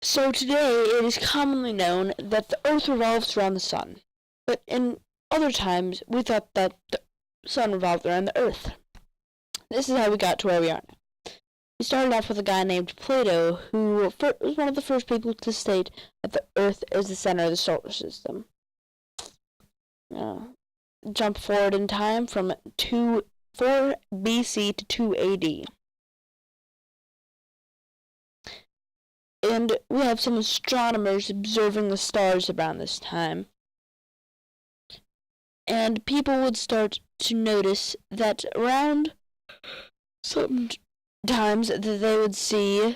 So today it is commonly known that the Earth revolves around the Sun, but in other times we thought that the Sun revolved around the Earth. This is how we got to where we are now. We started off with a guy named Plato, who was one of the first people to state that the Earth is the center of the solar system. Jump forward in time from 4 BC to 2 AD. And we have some astronomers observing the stars around this time. And people would start to notice that around sometimes that they would see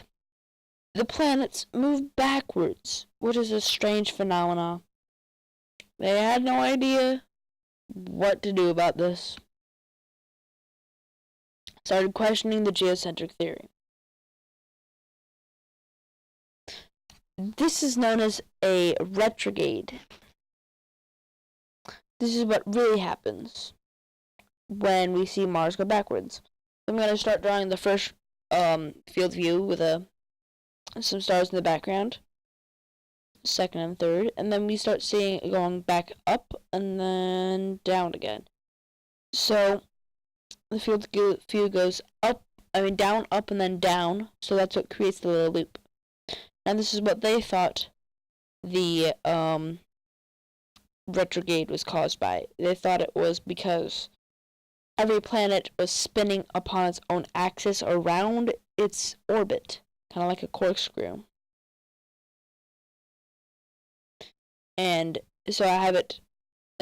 the planets move backwards, which is a strange phenomenon. They had no idea what to do about this. Started questioning the geocentric theory. This is known as a retrograde. This is what really happens when we see Mars go backwards. I'm going to start drawing the first field view with some stars in the background. Second and third. And then we start seeing it going back up and then down again. So the field view goes down, up, and then down. So that's what creates the little loop. And this is what they thought the retrograde was caused by. They thought it was because every planet was spinning upon its own axis around its orbit, kind of like a corkscrew. And so I have it,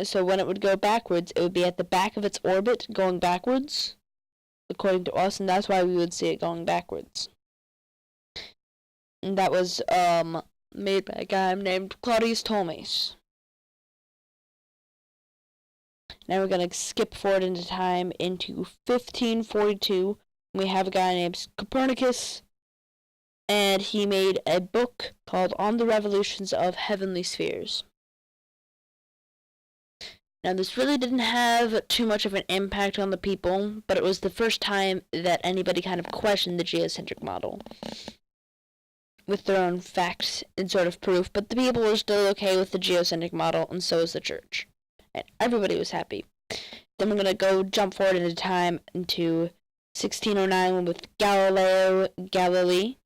so when it would go backwards, it would be at the back of its orbit going backwards, according to us, and that's why we would see it going backwards. And that was made by a guy named Claudius Ptolemy. Now we're going to skip forward into time into 1542. We have a guy named Copernicus, and he made a book called On the Revolutions of Heavenly Spheres. Now this really didn't have too much of an impact on the people, but it was the first time that anybody kind of questioned the geocentric model with their own facts and sort of proof, but the people were still okay with the geocentric model, and so was the church. And everybody was happy. Then we're going to jump forward into time into 1609 with Galileo Galilei.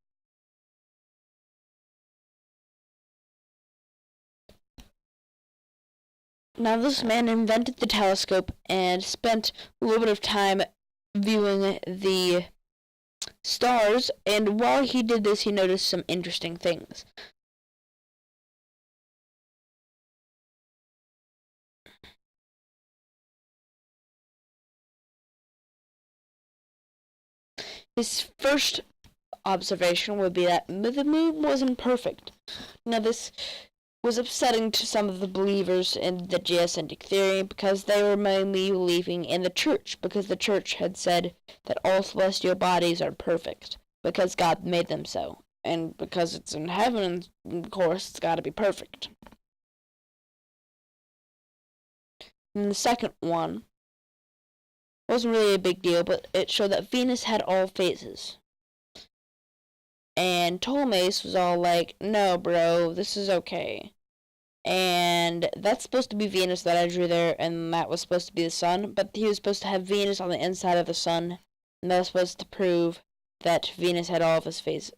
Now this man invented the telescope and spent a little bit of time viewing the stars, and while he did this, he noticed some interesting things. His first observation would be that the moon wasn't perfect. Now this was upsetting to some of the believers in the geocentric theory because they were mainly believing in the church, because the church had said that all celestial bodies are perfect because God made them so, and because it's in heaven, of course, it's got to be perfect. And the second one wasn't really a big deal, but it showed that Venus had all phases. And Ptolemy was all like, no, bro, this is okay. And that's supposed to be Venus that I drew there, and that was supposed to be the sun, but he was supposed to have Venus on the inside of the sun, and that was supposed to prove that Venus had all of its phases.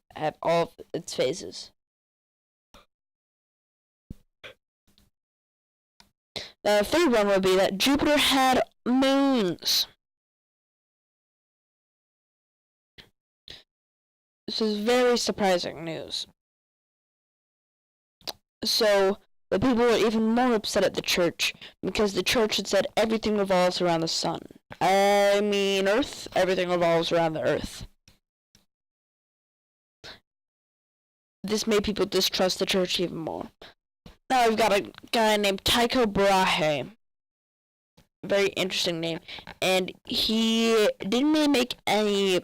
The third one would be that Jupiter had moons. This is very surprising news. So the people were even more upset at the church because the church had said everything revolves around the sun. I mean Earth, everything revolves around the Earth. This made people distrust the church even more. Now we've got a guy named Tycho Brahe. Very interesting name. And he didn't really make any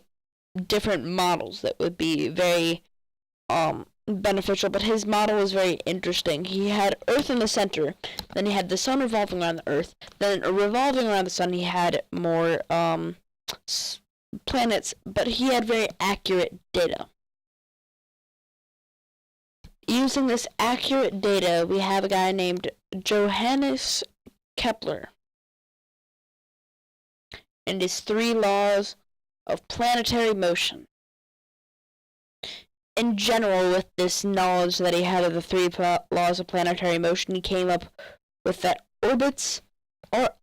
different models that would be very beneficial, but his model was very interesting. He had Earth in the center, then he had the sun revolving around the Earth, then revolving around the sun he had more planets, but he had very accurate data. Using this accurate data, we have a guy named Johannes Kepler and his 3 laws of planetary motion. In general, with this knowledge that he had of the 3 laws of planetary motion, he came up with that orbits are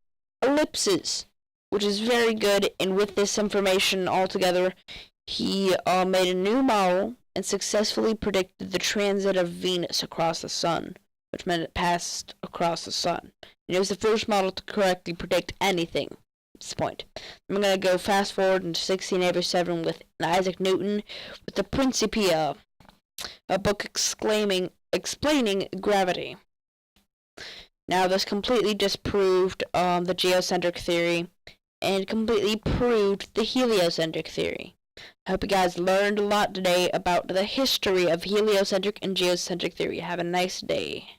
ellipses, which is very good. And with this information altogether, he made a new model and successfully predicted the transit of Venus across the sun, which meant it passed across the sun. And it was the first model to correctly predict anything at this point. I'm going to go fast forward into 1687 with Isaac Newton with the Principia, a book explaining gravity. Now, this completely disproved the geocentric theory and completely proved the heliocentric theory. I hope you guys learned a lot today about the history of heliocentric and geocentric theory. Have a nice day.